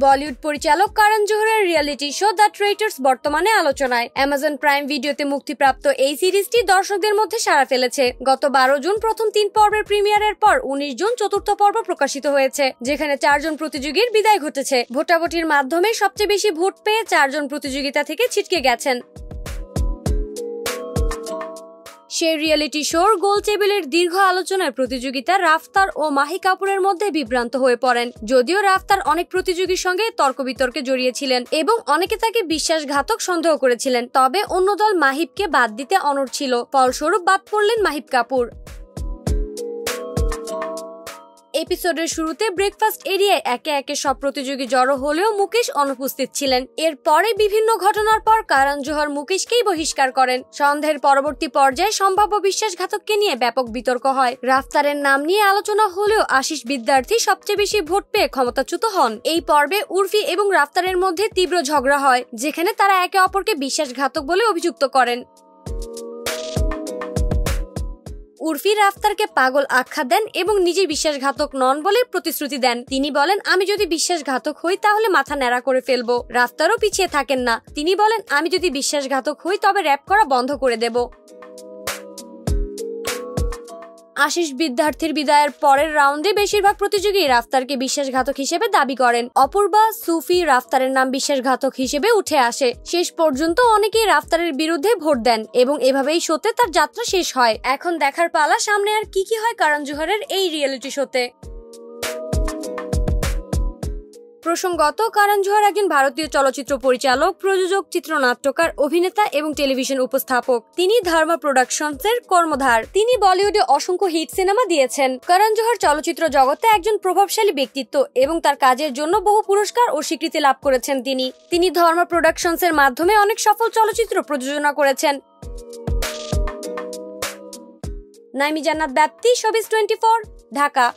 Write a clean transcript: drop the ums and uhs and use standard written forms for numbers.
বলিউড পরিচালক করণ জোহরের reality show the ট্রেইটার্স বর্তমানে আলোচনায়। অ্যামাজন প্রাইম ভিডিওতে মুক্তিপ্রাপ্ত এই সিরিজটি দর্শকদের মধ্যে সাড়া ফেলেছে। গত 12 জুন প্রথম 3 পর্বের প্রিমিয়ারের পর 19 জুন চতুর্থ পর্ব প্রকাশিত হয়েছে, যেখানে 4 জন প্রতিযোগীর বিদায় ঘটেছে। ভোটাভুটির মাধ্যমে সবচেয়ে বেশি ভোট পেয়ে 4 জন প্রতিযোগিতা থেকে ছিটকে গেছেন। সেই রিয়েলিটি শোর গোল টেবিলের দীর্ঘ আলোচনায় প্রতিযোগিতা রাফতার ও মাহি কাপুরের মধ্যে বিভ্রান্ত হয়ে পড়েন। যদিও রাফতার অনেক প্রতিযোগীর সঙ্গে তর্ক বিতর্কে জড়িয়েছিলেন এবং অনেকে তাকে বিশ্বাসঘাতক সন্দেহ করেছিলেন, তবে অন্য দল মাহিবকে বাদ দিতে অনড় ছিল। ফলস্বরূপ বাদ পড়লেন মাহিব কাপুর। এপিসোডের শুরুতে ব্রেকফাস্ট এরিয়ায় একে একে সব প্রতিযোগী জড়ো হলেও মুকেশ অনুপস্থিত ছিলেন। এরপরে বিভিন্ন ঘটনার পর করণ জোহর মুকেশকেই বহিষ্কার করেন। সন্দেহের পরবর্তী পর্যায়ে সম্ভাব্য বিশ্বাসঘাতককে নিয়ে ব্যাপক বিতর্ক হয়। রাফতারের নাম নিয়ে আলোচনা হলেও আশিস বিদ্যার্থী সবচেয়ে বেশি ভোট পেয়ে ক্ষমতাচ্যুত হন। এই পর্বে উর্ফি এবং রাফতারের মধ্যে তীব্র ঝগড়া হয়, যেখানে তারা একে অপরকে বিশ্বাসঘাতক বলে অভিযুক্ত করেন। উর্ফি রাফতারকে পাগল আখ্যা দেন এবং নিজে বিশ্বাসঘাতক নন বলে প্রতিশ্রুতি দেন। তিনি বলেন, আমি যদি বিশ্বাসঘাতক হই তাহলে মাথা ন্যাড়া করে ফেলবো। রাফতারও পিছিয়ে থাকেন না। তিনি বলেন, আমি যদি বিশ্বাসঘাতক হই তবে র‍্যাপ করা বন্ধ করে দেব। আশিস বিদ্যার্থীর বিদায়ের পরের রাউন্ডে বেশিরভাগ প্রতিযোগী রাফতারকে বিশ্বাসঘাতক হিসেবে দাবি করেন। অপূর্বা, সুফি, রাফতারের নাম বিশ্বাসঘাতক হিসেবে উঠে আসে। শেষ পর্যন্ত অনেকেই রাফতারের বিরুদ্ধে ভোট দেন এবং এভাবেই শোতে তার যাত্রা শেষ হয়। এখন দেখার পালা সামনে আর কি হয় করণ জোহরের এই রিয়েলিটি শোতে। প্রসঙ্গত, করণ জোহর একজন ভারতীয় চলচ্চিত্র পরিচালক, প্রযোজক, চিত্রনাট্যকার, অভিনেতা এবং টেলিভিশন উপস্থাপক। তিনি ধর্ম প্রোডাকশনসের কর্ণধার। তিনি বলিউডে অসংখ্য হিট সিনেমা দিয়েছেন। করণ জোহর চলচ্চিত্র জগতে একজন প্রভাবশালী ব্যক্তিত্ব এবং তার কাজের জন্য বহু পুরস্কার ও স্বীকৃতি লাভ করেছেন। তিনি ধর্ম প্রোডাকশনসের মাধ্যমে অনেক সফল চলচ্চিত্র প্রযোজনা করেছেন। নাইমি জান্নাত ব্যাপ্তি, শোবিজ 24, ঢাকা।